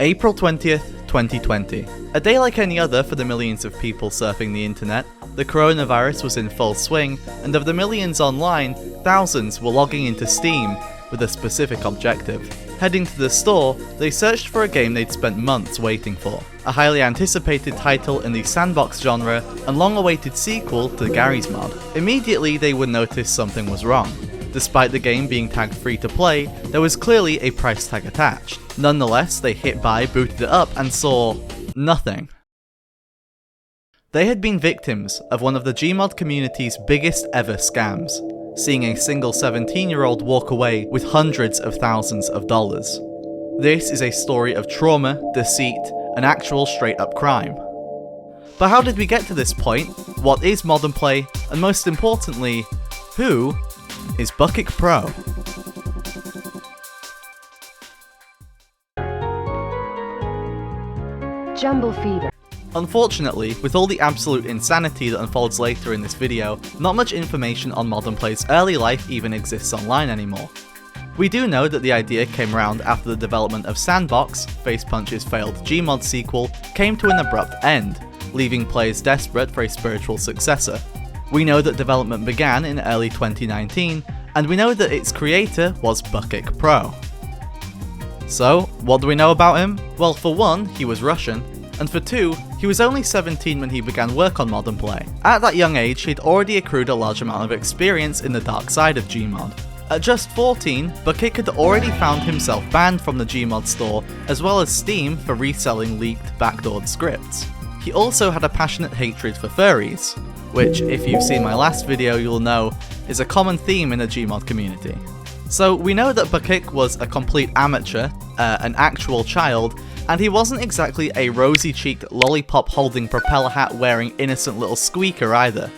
April 20th, 2020. A day like any other for the millions of people surfing the internet. The coronavirus was in full swing, and of the millions online, thousands were logging into Steam with a specific objective. Heading to the store, they searched for a game they'd spent months waiting for. A highly anticipated title in the Sandbox genre and long-awaited sequel to Garry's mod. Immediately they would notice something was wrong. Despite the game being tagged free to play, there was clearly a price tag attached. Nonetheless, they hit buy, booted it up, and saw nothing. They had been victims of one of the Gmod community's biggest ever scams, seeing a single 17-year-old walk away with hundreds of thousands of dollars. This is a story of trauma, deceit, and actual straight-up crime. But how did we get to this point? What is modern play? And most importantly, who is Bubbly Pro? Jumble Fever. Unfortunately, with all the absolute insanity that unfolds later in this video, not much information on modern play's early life even exists online anymore. We do know that the idea came around after the development of Sandbox, Facepunch's failed Gmod sequel, came to an abrupt end, leaving players desperate for a spiritual successor. We know that development began in early 2019, and we know that its creator was Bubbly Pro. So, what do we know about him? Well, for one, he was Russian, and for two, he was only 17 when he began work on modern play. At that young age, he'd already accrued a large amount of experience in the dark side of Gmod. At just 14, Bubbly had already found himself banned from the Gmod store, as well as Steam for reselling leaked, backdoored scripts. He also had a passionate hatred for furries, which, if you've seen my last video, you'll know is a common theme in the Gmod community. So we know that Bubbly was a complete amateur, an actual child, and he wasn't exactly a rosy-cheeked, lollipop-holding, propeller hat-wearing innocent little squeaker either.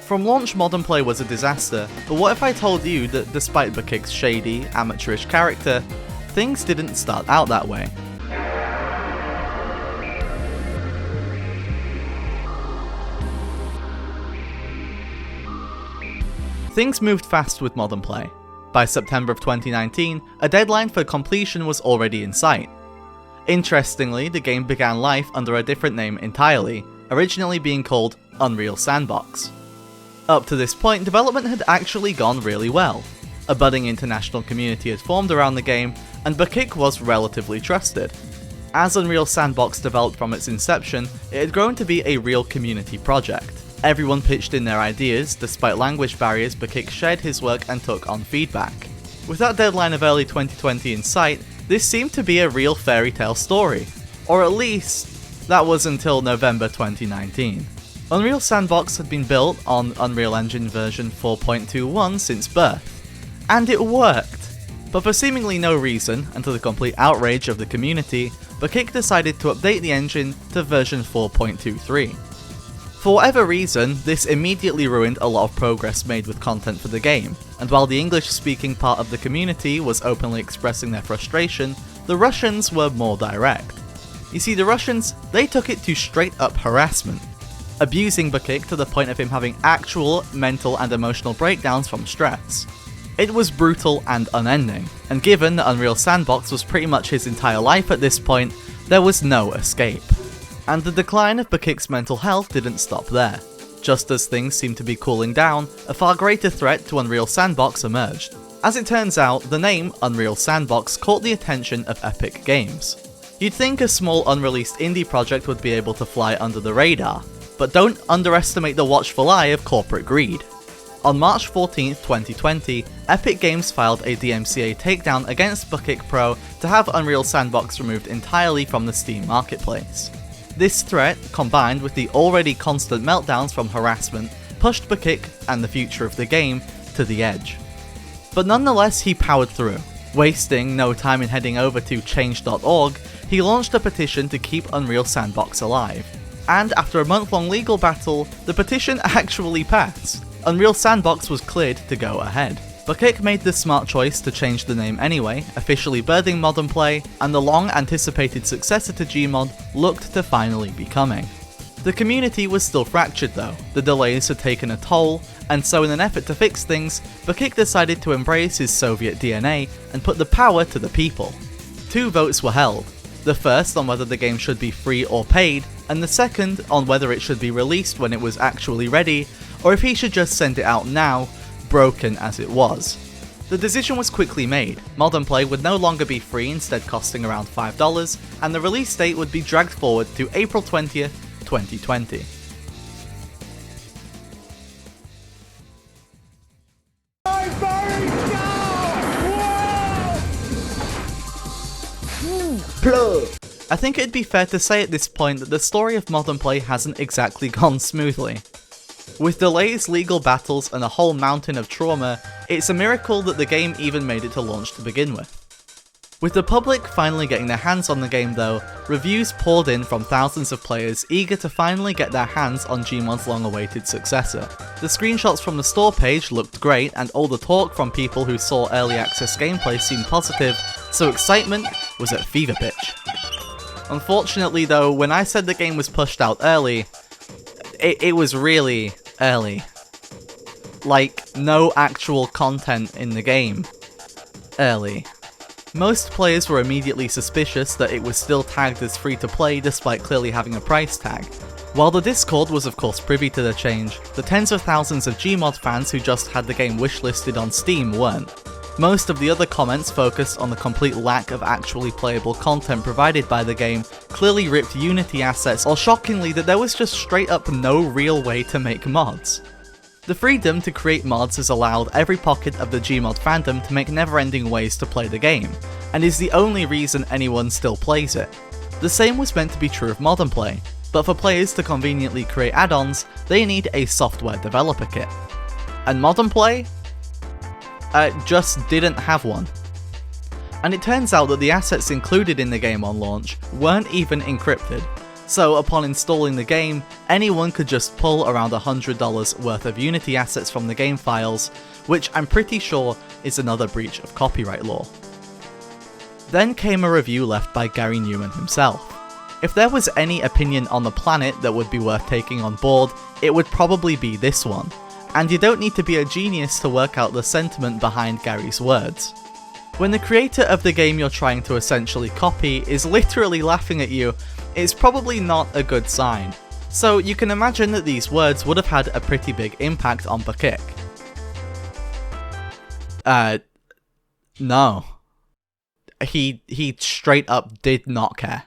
From launch, modern play was a disaster, but what if I told you that despite Bubbly's shady, amateurish character, things didn't start out that way? Things moved fast with modern play. By September of 2019, a deadline for completion was already in sight. Interestingly, the game began life under a different name entirely, originally being called Unreal Sandbox. Up to this point, development had actually gone really well. A budding international community had formed around the game, and Bubbly was relatively trusted. As Unreal Sandbox developed from its inception, it had grown to be a real community project. Everyone pitched in their ideas. Despite language barriers, Bubbly shared his work and took on feedback. With that deadline of early 2020 in sight, this seemed to be a real fairy tale story. Or at least, that was until November 2019. Unreal Sandbox had been built on Unreal Engine version 4.21 since birth. And it worked! But for seemingly no reason, and to the complete outrage of the community, Bubbly decided to update the engine to version 4.23. For whatever reason, this immediately ruined a lot of progress made with content for the game, and while the English-speaking part of the community was openly expressing their frustration, the Russians were more direct. You see, the Russians, they took it to straight-up harassment, abusing Bubbly to the point of him having actual mental and emotional breakdowns from stress. It was brutal and unending, and given that Unreal Sandbox was pretty much his entire life at this point, there was no escape. And the decline of Bubbly's mental health didn't stop there. Just as things seemed to be cooling down, a far greater threat to Unreal Sandbox emerged. As it turns out, the name Unreal Sandbox caught the attention of Epic Games. You'd think a small unreleased indie project would be able to fly under the radar, but don't underestimate the watchful eye of corporate greed. On March 14, 2020, Epic Games filed a DMCA takedown against Bubbly Pro to have Unreal Sandbox removed entirely from the Steam marketplace. This threat, combined with the already constant meltdowns from harassment, pushed Bubbly and the future of the game to the edge. But nonetheless, he powered through. Wasting no time in heading over to change.org, he launched a petition to keep Unreal Sandbox alive. And after a month-long legal battle, the petition actually passed. Unreal Sandbox was cleared to go ahead. Bubbly made the smart choice to change the name anyway, officially birthing modern play, and the long-anticipated successor to Gmod looked to finally be coming. The community was still fractured though, the delays had taken a toll, and so in an effort to fix things, Bubbly decided to embrace his Soviet DNA and put the power to the people. 2 votes were held. The first on whether the game should be free or paid, and the second on whether it should be released when it was actually ready, or if he should just send it out now, broken as it was. The decision was quickly made. Modern Play would no longer be free, instead costing around $5, and the release date would be dragged forward to April 20th, 2020. I think it'd be fair to say at this point that the story of Modern Play hasn't exactly gone smoothly. With delays, legal battles, and a whole mountain of trauma, it's a miracle that the game even made it to launch to begin with. With the public finally getting their hands on the game though, reviews poured in from thousands of players eager to finally get their hands on Gmod's long-awaited successor. The screenshots from the store page looked great, and all the talk from people who saw early access gameplay seemed positive, so excitement was at fever pitch. Unfortunately though, when I said the game was pushed out early, it was really early. Like, no actual content in the game. Early. Most players were immediately suspicious that it was still tagged as free to play despite clearly having a price tag. While the Discord was of course privy to the change, the tens of thousands of Gmod fans who just had the game wishlisted on Steam weren't. Most of the other comments focused on the complete lack of actually playable content provided by the game, clearly ripped Unity assets, or shockingly that there was just straight up no real way to make mods. The freedom to create mods has allowed every pocket of the Gmod fandom to make never-ending ways to play the game, and is the only reason anyone still plays it. The same was meant to be true of Modern Play, but for players to conveniently create add-ons, they need a software developer kit. And Modern Play? Just didn't have one. And it turns out that the assets included in the game on launch weren't even encrypted, so upon installing the game, anyone could just pull around $100 worth of Unity assets from the game files, which I'm pretty sure is another breach of copyright law. Then came a review left by Garry Newman himself. If there was any opinion on the planet that would be worth taking on board, it would probably be this one. And you don't need to be a genius to work out the sentiment behind Garry's words. When the creator of the game you're trying to essentially copy is literally laughing at you, it's probably not a good sign. So you can imagine that these words would have had a pretty big impact on Beak. No. He straight up did not care.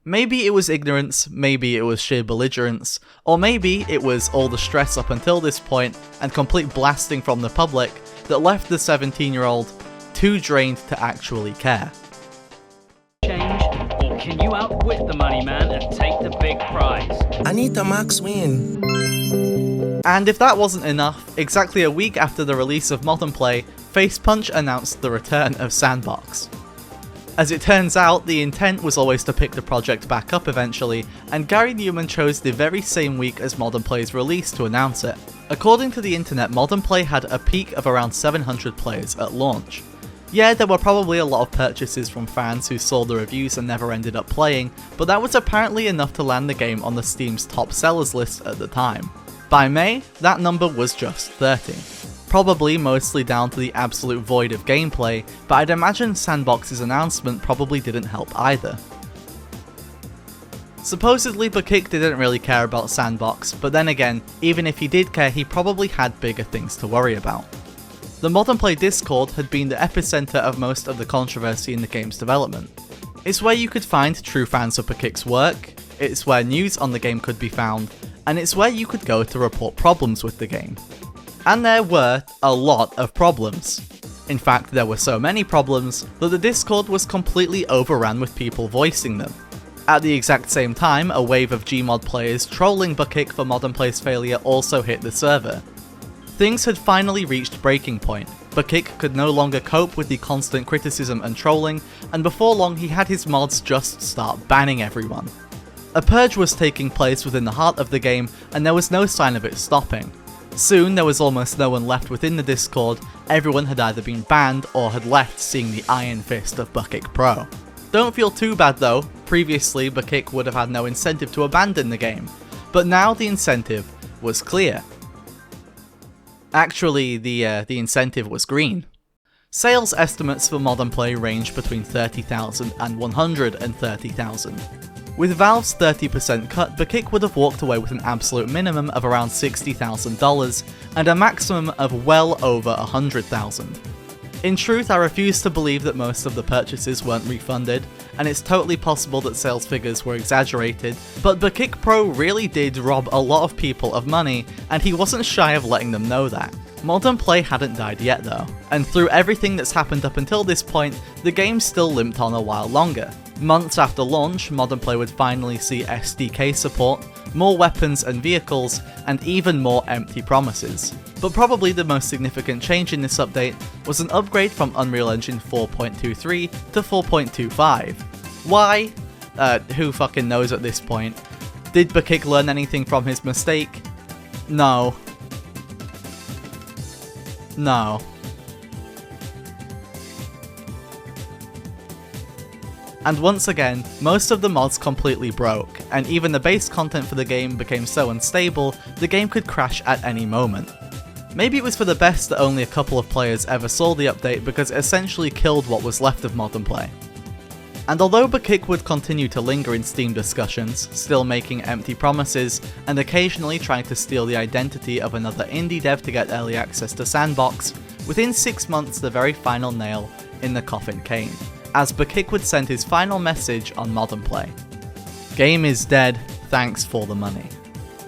Maybe it was ignorance, maybe it was sheer belligerence, or maybe it was all the stress up until this point and complete blasting from the public that left the 17-year-old too drained to actually care. Change, or can you outwit the money man and take the big prize? I need the max win. And if that wasn't enough, exactly a week after the release of Modern Play, Facepunch announced the return of Sandbox. As it turns out, the intent was always to pick the project back up eventually, and Garry Newman chose the very same week as Modern Play's release to announce it. According to the internet, Modern Play had a peak of around 700 players at launch. Yeah, there were probably a lot of purchases from fans who saw the reviews and never ended up playing, but that was apparently enough to land the game on the Steam's top sellers list at the time. By May, that number was just 30. Probably mostly down to the absolute void of gameplay, but I'd imagine Sandbox's announcement probably didn't help either. Supposedly Beak didn't really care about Sandbox, but then again, even if he did care, he probably had bigger things to worry about. The Modern Play Discord had been the epicenter of most of the controversy in the game's development. It's where you could find true fans of Beak's work, it's where news on the game could be found, and it's where you could go to report problems with the game. And there were a lot of problems. In fact, there were so many problems that the Discord was completely overrun with people voicing them. At the exact same time, a wave of Gmod players trolling Beak for Modern Play's failure also hit the server. Things had finally reached breaking point. Beak could no longer cope with the constant criticism and trolling, and before long he had his mods just start banning everyone. A purge was taking place within the heart of the game, and there was no sign of it stopping. Soon there was almost no one left within the Discord, everyone had either been banned or had left seeing the iron fist of Beak Pro. Don't feel too bad though, previously Beak would have had no incentive to abandon the game, but now the incentive was clear. Actually, the incentive was green. Sales estimates for Modern Play range between 30,000 and 130,000. With Valve's 30% cut, Beak would have walked away with an absolute minimum of around $60,000 and a maximum of well over $100,000. In truth, I refuse to believe that most of the purchases weren't refunded, and it's totally possible that sales figures were exaggerated, but Beak Pro really did rob a lot of people of money, and he wasn't shy of letting them know that. Modern Play hadn't died yet though, and through everything that's happened up until this point, the game still limped on a while longer. Months after launch, Modern Play would finally see SDK support, more weapons and vehicles, and even more empty promises. But probably the most significant change in this update was an upgrade from Unreal Engine 4.23 to 4.25. Why? Who fucking knows at this point? Did Beak learn anything from his mistake? No. No. And once again, most of the mods completely broke, and even the base content for the game became so unstable, the game could crash at any moment. Maybe it was for the best that only a couple of players ever saw the update because it essentially killed what was left of Modern Play. And although Beak would continue to linger in Steam discussions, still making empty promises, and occasionally trying to steal the identity of another indie dev to get early access to Sandbox, within 6 months the very final nail in the coffin came, as Beak would send his final message on Modern Play. Game is dead, thanks for the money.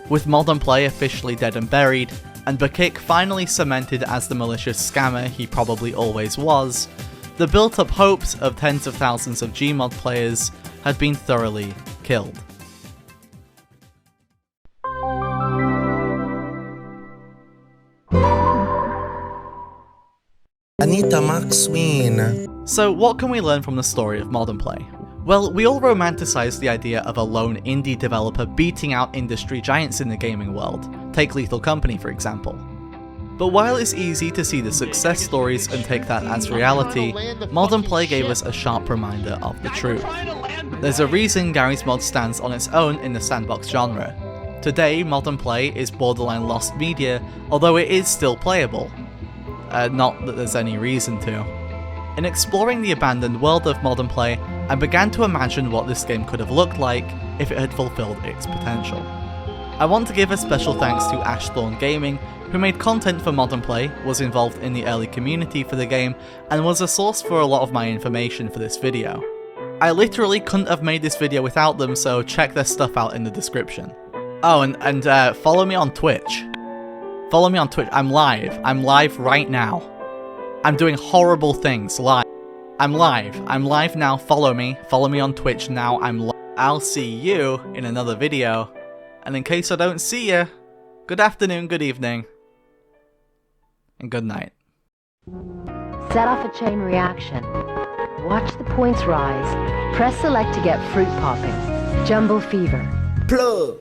With Modern Play officially dead and buried, and Beak finally cemented as the malicious scammer he probably always was, the built-up hopes of tens of thousands of Gmod players had been thoroughly killed. Anita Maxwin. So what can we learn from the story of Modern Play? Well, we all romanticize the idea of a lone indie developer beating out industry giants in the gaming world. Take Lethal Company for example. But while it's easy to see the success stories and take that as reality, Modern Play gave us a sharp reminder of the truth. There's a reason Garry's mod stands on its own in the Sandbox genre. Today, Modern Play is borderline lost media, although it is still playable. Not that there's any reason to. In exploring the abandoned world of Modern Play, I began to imagine what this game could have looked like if it had fulfilled its potential. I want to give a special thanks to Ashthorne Gaming, who made content for Modern Play, was involved in the early community for the game, and was a source for a lot of my information for this video. I literally couldn't have made this video without them, so check their stuff out in the description. Oh, and follow me on Twitch. Follow me on Twitch. I'm live right now. I'm doing horrible things live. I'm live now, follow me on Twitch now, I'll see you in another video, and in case I don't see you, good afternoon, good evening, and good night. Set off a chain reaction. Watch the points rise. Press select to get fruit popping. Jumble fever. Plug.